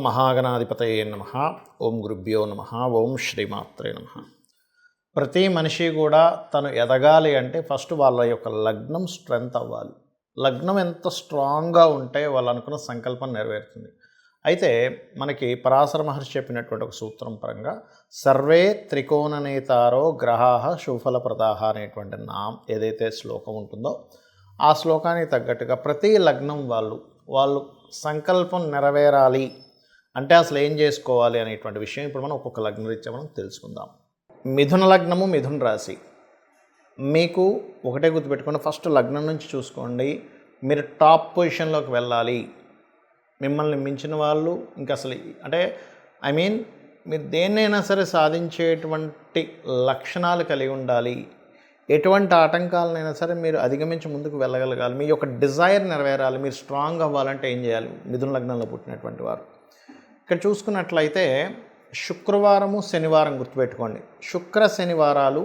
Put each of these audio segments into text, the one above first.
మహాగణాధిపతయే నమః. ఓం గురుభ్యో నమః. ఓం శ్రీమాత్రే నమః. ప్రతి మనిషి కూడా తను ఎదగాలి అంటే ఫస్ట్ వాళ్ళ యొక్క లగ్నం స్ట్రెంగ్త్ అవ్వాలి. లగ్నం ఎంత స్ట్రాంగ్గా ఉంటే వాళ్ళు అనుకున్న సంకల్పం నెరవేరుతుంది. అయితే మనకి పరాశర మహర్షి చెప్పినటువంటి ఒక సూత్రం పరంగా సర్వే త్రికోణనేతారో గ్రహాః శుభఫలప్రదాః అనేటువంటి ఏదైతే శ్లోకం ఉంటుందో ఆ శ్లోకానికి తగ్గట్టుగా ప్రతి లగ్నం వాళ్ళు సంకల్పం నెరవేరాలి అంటే అసలు ఏం చేసుకోవాలి అనేటువంటి విషయం ఇప్పుడు మనం ఒక్కొక్క లగ్నం రీత్యా మనం తెలుసుకుందాం. మిథున లగ్నము, మిథున రాశి. మీకు ఒకటే గుర్తుపెట్టుకోండి, ఫస్ట్ లగ్నం నుంచి చూసుకోండి. మీరు టాప్ పొజిషన్లోకి వెళ్ళాలి. మిమ్మల్ని మించిన వాళ్ళు ఇంకా అసలు అంటే మీరు దేన్నైనా సరే సాధించేటువంటి లక్షణాలు కలిగి ఉండాలి. ఎటువంటి ఆటంకాలనైనా సరే మీరు అధిగమించి ముందుకు వెళ్ళగలగాలి. మీ యొక్క డిజైర్ నెరవేరాలి. మీరు స్ట్రాంగ్ అవ్వాలంటే ఏం చేయాలి? మిథున లగ్నంలో పుట్టినటువంటి వారు ఇక్కడ చూసుకున్నట్లయితే శుక్రవారము, శనివారం గుర్తుపెట్టుకోండి. శుక్ర శనివారాలు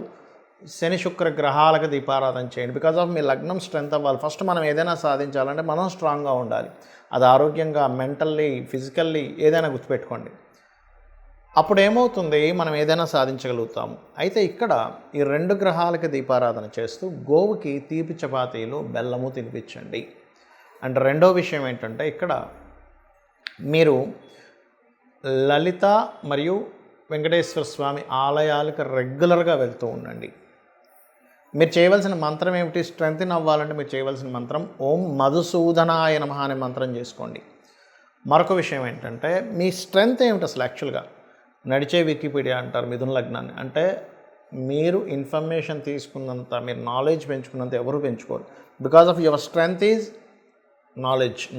శని శుక్ర గ్రహాలకు దీపారాధన చేయండి. బికాజ్ ఆఫ్ మీ లగ్నం స్ట్రెంత్ అవ్వాలి. ఫస్ట్ మనం ఏదైనా సాధించాలంటే మనం స్ట్రాంగ్గా ఉండాలి. అది ఆరోగ్యంగా, మెంటల్లీ, ఫిజికల్లీ ఏదైనా గుర్తుపెట్టుకోండి. అప్పుడు ఏమవుతుంది, మనం ఏదైనా సాధించగలుగుతాము. అయితే ఇక్కడ ఈ రెండు గ్రహాలకి దీపారాధన చేస్తూ గోవుకి తీపి చపాతీలు, బెల్లము తినిపించండి. అండ్ రెండో విషయం ఏంటంటే ఇక్కడ మీరు లలిత మరియు వెంకటేశ్వర స్వామి ఆలయాలకు రెగ్యులర్గా వెళ్తూ ఉండండి. మీరు చేయవలసిన మంత్రం ఏమిటి? స్ట్రెంగ్త్ అవ్వాలంటే మీరు చేయవలసిన మంత్రం ఓం మధుసూదనాయ నమః అనే మంత్రం చేసుకోండి. మరొక విషయం ఏంటంటే మీ స్ట్రెంగ్త్ ఏమిటి అసలు? యాక్చువల్గా నడిచే వికీపీడియా అంటారు మిథున లగ్నాన్ని. అంటే మీరు ఇన్ఫర్మేషన్ తీసుకున్నంత, మీరు నాలెడ్జ్ పెంచుకున్నంత ఎవరు పెంచుకోరు. Because of your strength is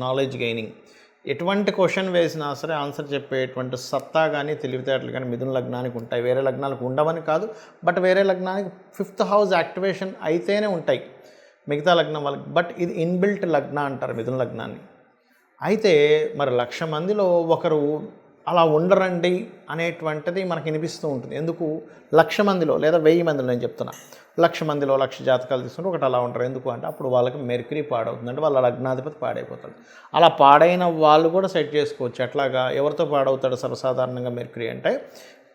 knowledge gaining. ఎటువంటి క్వశ్చన్ వేసినా సరే ఆన్సర్ చెప్పేటువంటి సత్తా కానీ తెలివితేటలు కానీ మిథున లగ్నానికి ఉంటాయి. వేరే లగ్నాలకు ఉండవని కాదు, బట్ వేరే లగ్నానికి 5th హౌస్ యాక్టివేషన్ అయితేనే ఉంటాయి మిగతా లగ్నం వాళ్ళకి. బట్ ఇది ఇన్బిల్ట్ లగ్న అంటారు మిథున లగ్నాన్ని. అయితే మరి 1,00,000 మందిలో ఒకరు అలా ఉండరండి అనేటువంటిది మనకు వినిపిస్తూ ఉంటుంది. ఎందుకు? 1,00,000 మందిలో లేదా 1000 మందిలో, నేను చెప్తున్నా 1,00,000 మందిలో 1,00,000 జాతకాలు తీసుకుంటే ఒకటి అలా ఉంటారు. ఎందుకు అంటే అప్పుడు వాళ్ళకి మెర్క్యూరీ పాడవుతుంది, అంటే వాళ్ళ లగ్నాధిపతి పాడైపోతాడు. అలా పాడైన వాళ్ళు కూడా సెట్ చేసుకోవచ్చు. ఎట్లాగా? ఎవరితో పాడవుతాడు సర్వసాధారణంగా మెర్క్యూరీ అంటే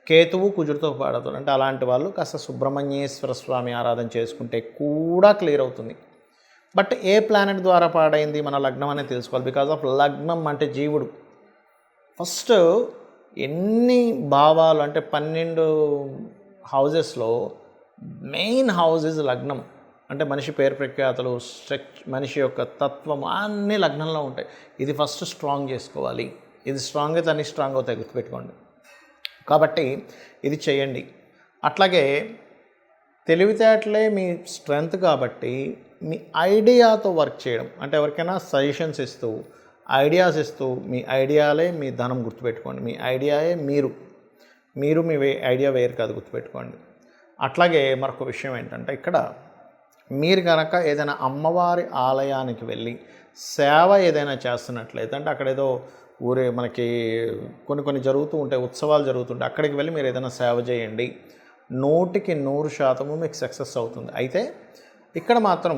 కేతువు, కుజుడితో పాడవుతాడు. అంటే అలాంటి వాళ్ళు కాస్త సుబ్రహ్మణ్యేశ్వర స్వామి ఆరాధన చేసుకుంటే కూడా క్లియర్ అవుతుంది. బట్ ఏ ప్లానెట్ ద్వారా పాడైంది మన లగ్నం అనేది తెలుసుకోవాలి. బికాజ్ ఆఫ్ లగ్నం అంటే జీవుడు. ఫస్ట్ ఎన్ని భావాలు అంటే 12 హౌజెస్లో మెయిన్ హౌస్ ఇస్ లగ్నం. అంటే మనిషి పేరు ప్రఖ్యాతలు, మనిషి యొక్క తత్వం అన్నీ లగ్నంలో ఉంటాయి. ఇది ఫస్ట్ స్ట్రాంగ్ చేసుకోవాలి. ఇది స్ట్రాంగ్ అయితే అన్ని స్ట్రాంగ్ అవుతాయి, గుర్తుపెట్టుకోండి. కాబట్టి ఇది చేయండి. అట్లాగే తెలివితేటలే మీ స్ట్రెంగ్త్ కాబట్టి మీ ఐడియాతో వర్క్ చేయడం, అంటే ఎవరికైనా సజెషన్స్ ఇస్తూ, ఐడియాస్ ఇస్తూ, మీ ఐడియాలే మీ ధనం, గుర్తుపెట్టుకోండి. మీ ఐడియాయే మీరు మీ ఐడియా వేరు కాదు, గుర్తుపెట్టుకోండి. అట్లాగే మరొక విషయం ఏంటంటే ఇక్కడ మీరు కనుక ఏదైనా అమ్మవారి ఆలయానికి వెళ్ళి సేవ ఏదైనా చేస్తున్నట్లయితే, అంటే అక్కడ ఏదో మనకి కొన్ని జరుగుతూ ఉంటాయి, ఉత్సవాలు జరుగుతుంటాయి, అక్కడికి వెళ్ళి మీరు ఏదైనా సేవ చేయండి. 100% మీకు సక్సెస్ అవుతుంది. అయితే ఇక్కడ మాత్రం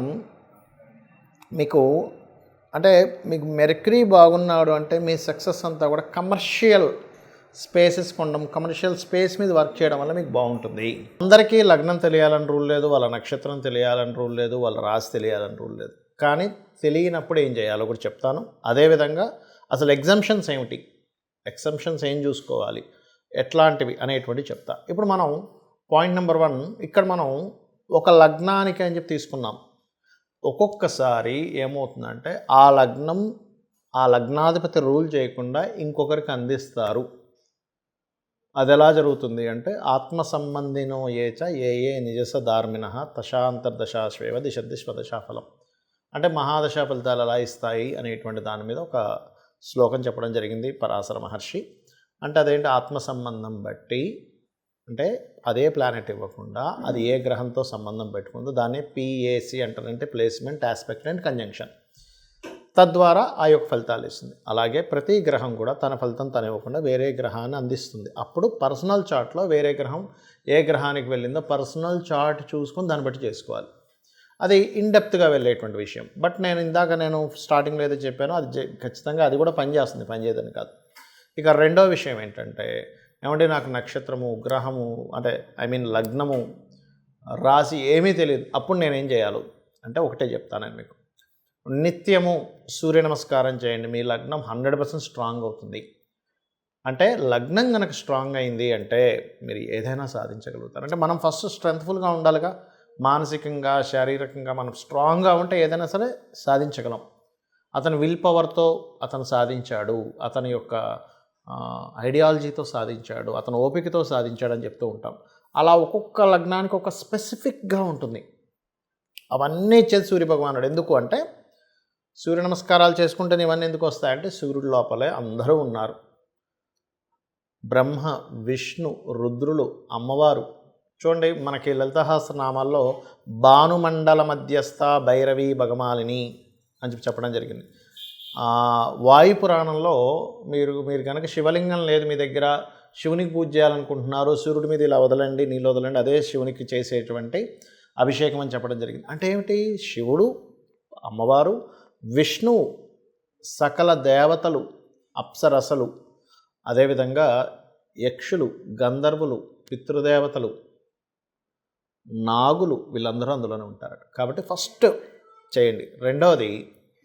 మీకు మెర్క్యూరీ బాగున్నాడు అంటే మీ సక్సెస్ అంతా కూడా కమర్షియల్ స్పేసెస్ కొనడం, కమర్షియల్ స్పేస్ మీద వర్క్ చేయడం వల్ల మీకు బాగుంటుంది. అందరికీ లగ్నం తెలియాలని రూల్ లేదు, వాళ్ళ నక్షత్రం తెలియాలని రూల్ లేదు, వాళ్ళ రాశి తెలియాలని రూల్ లేదు. కానీ తెలియనప్పుడు ఏం చేయాలో కూడా చెప్తాను. అదేవిధంగా అసలు ఎగ్జంప్షన్స్ ఏమిటి, ఎగ్జంప్షన్స్ ఏం చూసుకోవాలి, ఎట్లాంటివి అనేటువంటి చెప్తా. ఇప్పుడు మనం పాయింట్ నెంబర్ 1 ఇక్కడ మనం ఒక లగ్నానికి అని చెప్పి తీసుకున్నాం. ఒక్కొక్కసారి ఏమవుతుందంటే ఆ లగ్నాధిపతి రూల్ చేయకుండా ఇంకొకరికి అందిస్తారు. అది ఎలా జరుగుతుంది అంటే ఆత్మ సంబంధినో ఏచ ఏ నిజస ధార్మిణ తశాంతర్దశాశ్వేవ దిశదిశ్వదశాఫలం. అంటే మహాదశా ఫలితాలు ఎలా ఇస్తాయి అనేటువంటి దాని మీద ఒక శ్లోకం చెప్పడం జరిగింది పరాశర మహర్షి. అంటే అదేంటి, ఆత్మ సంబంధం బట్టి, అంటే అదే ప్లానెట్ ఇవ్వకుండా అది ఏ గ్రహంతో సంబంధం పెట్టుకుందో దాన్ని PAC అంటారు. అంటే ప్లేస్మెంట్, ఆస్పెక్ట్ అండ్ కంజంక్షన్. తద్వారా ఆ యొక్క ఫలితాలు ఇస్తుంది. అలాగే ప్రతి గ్రహం కూడా తన ఫలితం తను ఇవ్వకుండా వేరే గ్రహాన్ని అందిస్తుంది. అప్పుడు పర్సనల్ చార్ట్లో వేరే గ్రహం ఏ గ్రహానికి వెళ్ళిందో పర్సనల్ చార్ట్ చూసుకొని దాన్ని బట్టి చేసుకోవాలి. అది ఇన్డెప్త్గా వెళ్ళేటువంటి విషయం. బట్ నేను స్టార్టింగ్లో ఏదో చెప్పానో అది ఖచ్చితంగా అది కూడా పనిచేస్తుంది, పనిచేయదని కాదు. ఇక రెండో విషయం ఏంటంటే, ఏమంటే నాకు నక్షత్రము, గ్రహము అంటే లగ్నము, రాశి ఏమీ తెలియదు. అప్పుడు నేనేం చేయాలో అంటే ఒకటే చెప్తానండి మీకు. నిత్యము సూర్య నమస్కారం చేయండి. మీ లగ్నం 100% స్ట్రాంగ్ అవుతుంది. అంటే లగ్నం గనక స్ట్రాంగ్ అయింది అంటే మీరు ఏదైనా సాధించగలుగుతారు. అంటే మనం ఫస్ట్ స్ట్రెంగ్త్ఫుల్గా ఉండాలిగా. మానసికంగా, శారీరకంగా మనం స్ట్రాంగ్గా ఉంటే ఏదైనా సరే సాధించగలం. అతను విల్ పవర్తో అతను సాధించాడు, అతని యొక్క ఐడియాలజీతో సాధించాడు, అతను ఓపికతో సాధించాడని చెప్తూ ఉంటాం. అలా ఒక్కొక్క లగ్నానికి ఒక స్పెసిఫిక్గా ఉంటుంది. అవన్నీ ఇచ్చేది సూర్యభగవానుడు. ఎందుకు అంటే సూర్య నమస్కారాలు చేసుకుంటే ఇవన్నీ ఎందుకు వస్తాయంటే సూర్యుడి లోపలే అందరూ ఉన్నారు. బ్రహ్మ, విష్ణు, రుద్రులు, అమ్మవారు. చూడండి మనకి లలిత సహస్రనామాల్లో భానుమండల మధ్యస్థ భైరవి భగమాలిని అని చెప్పడం జరిగింది. వాయు పురాణంలో మీరు కనుక శివలింగం లేదు మీ దగ్గర, శివునికి పూజ చేయాలనుకుంటున్నారు, సూర్యుడి మీద ఇలా వదలండి, నీళ్ళు వదలండి, అదే శివునికి చేసేటువంటి అభిషేకం అని చెప్పడం జరిగింది. అంటే ఏమిటి? శివుడు, అమ్మవారు, విష్ణువు, సకల దేవతలు, అప్సరసలు, అదేవిధంగా యక్షులు, గంధర్వులు, పితృదేవతలు, నాగులు, వీళ్ళందరూ అందులోనే ఉంటారు. కాబట్టి ఫస్ట్ చేయండి. రెండవది,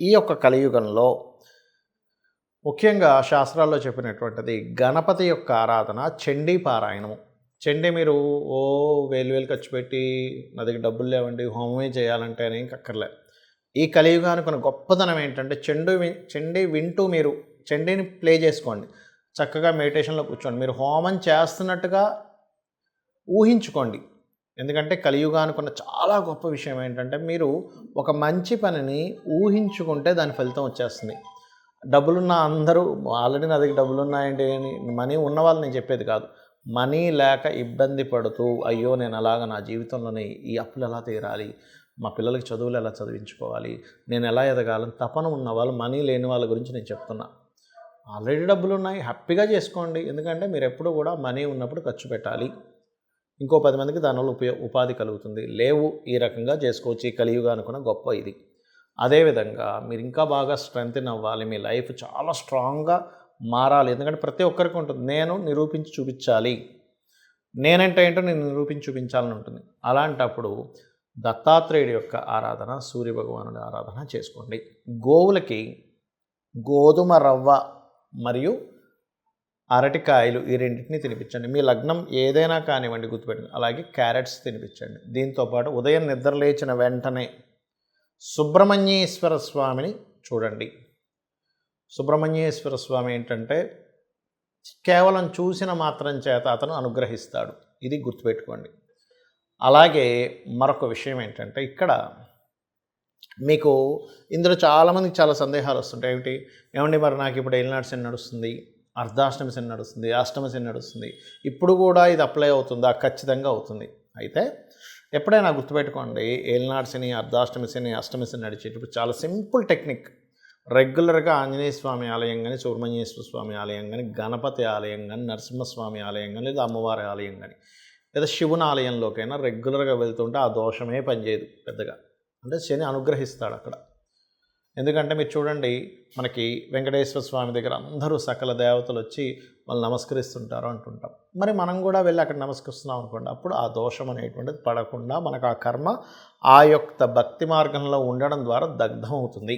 ఈ యొక్క కలియుగంలో ముఖ్యంగా శాస్త్రాల్లో చెప్పినటువంటిది గణపతి యొక్క ఆరాధన, చండీ పారాయణము. చండీ మీరు వేలు ఖర్చు పెట్టి నా దగ్గర డబ్బులు లేవండి హోమమే చేయాలంటే అని ఇంకక్కర్లే. ఈ కలియుగానికి కొన్ని గొప్పదనం ఏంటంటే చండీ వింటూ మీరు చండీని ప్లే చేసుకోండి. చక్కగా మెడిటేషన్లో కూర్చోండి. మీరు హోమం చేస్తున్నట్టుగా ఊహించుకోండి. ఎందుకంటే కలియుగానికి ఉన్న చాలా గొప్ప విషయం ఏంటంటే మీరు ఒక మంచి పనిని ఊహించుకుంటే దాని ఫలితం వచ్చేస్తుంది. డబ్బులున్న అందరూ ఆల్రెడీ నా దగ్గర డబ్బులు ఉన్నాయండి అని మనీ ఉన్న వాళ్ళు నేను చెప్పేది కాదు. మనీ లేక ఇబ్బంది పడుతూ అయ్యో నేను అలాగా నా జీవితంలోనే ఈ అప్పులు ఎలా తీరాలి, మా పిల్లలకి చదువులు ఎలా చదివించుకోవాలి, నేను ఎలా ఎదగాలని తపన ఉన్న వాళ్ళు, మనీ లేని వాళ్ళ గురించి నేను చెప్తున్నా. ఆల్రెడీ డబ్బులు ఉన్నాయి, హ్యాపీగా చేసుకోండి. ఎందుకంటే మీరు ఎప్పుడు కూడా మనీ ఉన్నప్పుడు ఖర్చు పెట్టాలి. ఇంకో 10 మందికి దానివల్ల ఉపాధి కలుగుతుంది. లేవు, ఈ రకంగా చేసుకోవచ్చు. ఈ కలియుగానికి కూడా గొప్ప ఇది. అదేవిధంగా మీరు ఇంకా బాగా స్ట్రెంగ్తెన్ అవ్వాలి, మీ లైఫ్ చాలా స్ట్రాంగ్గా మారాలి. ఎందుకంటే ప్రతి ఒక్కరికి ఉంటుంది, నేను నిరూపించి చూపించాలి, నేనంటే ఏంటో నేను నిరూపించి చూపించాలని ఉంటుంది. అలాంటప్పుడు దత్తాత్రేయుడి యొక్క ఆరాధన, సూర్యభగవానుడి ఆరాధన చేసుకోండి. గోవులకి గోధుమ రవ్వ మరియు అరటికాయలు ఈ రెండింటిని తినిపించండి. మీ లగ్నం ఏదైనా కానివ్వండి గుర్తుపెట్టండి. అలాగే క్యారెట్స్ తినిపించండి. దీంతోపాటు ఉదయం నిద్రలేచిన వెంటనే సుబ్రహ్మణ్యేశ్వర స్వామిని చూడండి. సుబ్రహ్మణ్యేశ్వర స్వామి ఏంటంటే కేవలం చూసిన మాత్రం చేత అతను అనుగ్రహిస్తాడు. ఇది గుర్తుపెట్టుకోండి. అలాగే మరొక విషయం ఏంటంటే ఇక్కడ మీకు ఇందులో చాలామందికి చాలా సందేహాలు వస్తుంటాయి. ఏమండి మరి నాకు ఇప్పుడు ఏలినాటి శని నడుస్తుంది, అర్ధాష్టమి శని నడుస్తుంది, అష్టమి శని నడుస్తుంది, ఇప్పుడు కూడా ఇది అప్లై అవుతుందా? ఖచ్చితంగా అవుతుంది. అయితే ఎప్పుడైనా గుర్తుపెట్టుకోండి, ఏలినాటి శని, అర్ధాష్టమి శని, అష్టమి శని నడిచేటప్పుడు చాలా సింపుల్ టెక్నిక్. రెగ్యులర్గా ఆంజనేయ స్వామి ఆలయం కానీ, సుబ్రహ్మణ్యేశ్వర స్వామి ఆలయం కానీ, గణపతి ఆలయం కానీ, నరసింహస్వామి ఆలయం కానీ, లేదా అమ్మవారి ఆలయం కానీ, లేదా శివుని ఆలయంలోకైనా రెగ్యులర్గా వెళ్తుంటే ఆ దోషమే పనిచేయదు పెద్దగా. అంటే శని అనుగ్రహిస్తాడు అక్కడ. ఎందుకంటే మీరు చూడండి, మనకి వెంకటేశ్వర స్వామి దగ్గర అందరూ సకల దేవతలు వచ్చి వాళ్ళు నమస్కరిస్తుంటారు అంటుంటాం. మరి మనం కూడా వెళ్ళి అక్కడ నమస్కరిస్తున్నాం అనుకోండి, అప్పుడు ఆ దోషం అనేటువంటిది పడకుండా మనకు ఆ కర్మ ఆ యొక్క భక్తి మార్గంలో ఉండడం ద్వారా దగ్ధం అవుతుంది.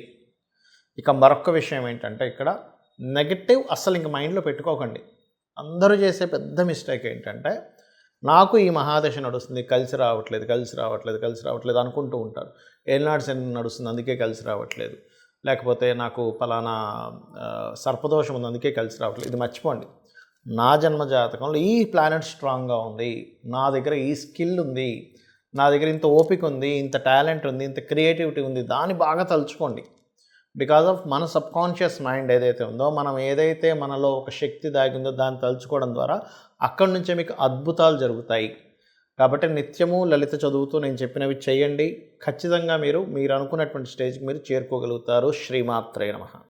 ఇక మరొక విషయం ఏంటంటే ఇక్కడ నెగటివ్ అస్సలు ఇంక మైండ్లో పెట్టుకోకండి. అందరూ చేసే పెద్ద మిస్టేక్ ఏంటంటే నాకు ఈ మహాదశ నడుస్తుంది, కలిసి రావట్లేదు అనుకుంటూ ఉంటారు. ఏలినాటి శని నడుస్తుంది అందుకే కలిసి రావట్లేదు, లేకపోతే నాకు పలానా సర్పదోషం ఉంది అందుకే కలిసి రావట్లేదు. ఇది మర్చిపోండి. నా జన్మ జాతకంలో ఈ ప్లానెట్ స్ట్రాంగ్గా ఉంది, నా దగ్గర ఈ స్కిల్ ఉంది, నా దగ్గర ఇంత ఓపిక ఉంది, ఇంత టాలెంట్ ఉంది, ఇంత క్రియేటివిటీ ఉంది, దాన్ని బాగా తలుచుకోండి. బికాజ్ ఆఫ్ మన సబ్కాన్షియస్ మైండ్ ఏదైతే ఉందో, మనం ఏదైతే మనలో ఒక శక్తి దాగిందో దాన్ని తలుచుకోవడం ద్వారా అక్కడి నుంచే మీకు అద్భుతాలు జరుగుతాయి. కాబట్టి నిత్యము లలిత చదువుతూ నేను చెప్పినవి చేయండి. ఖచ్చితంగా మీరు అనుకున్నటువంటి స్టేజ్కి మీరు చేరుకోగలుగుతారు. శ్రీమాత్రే నమః.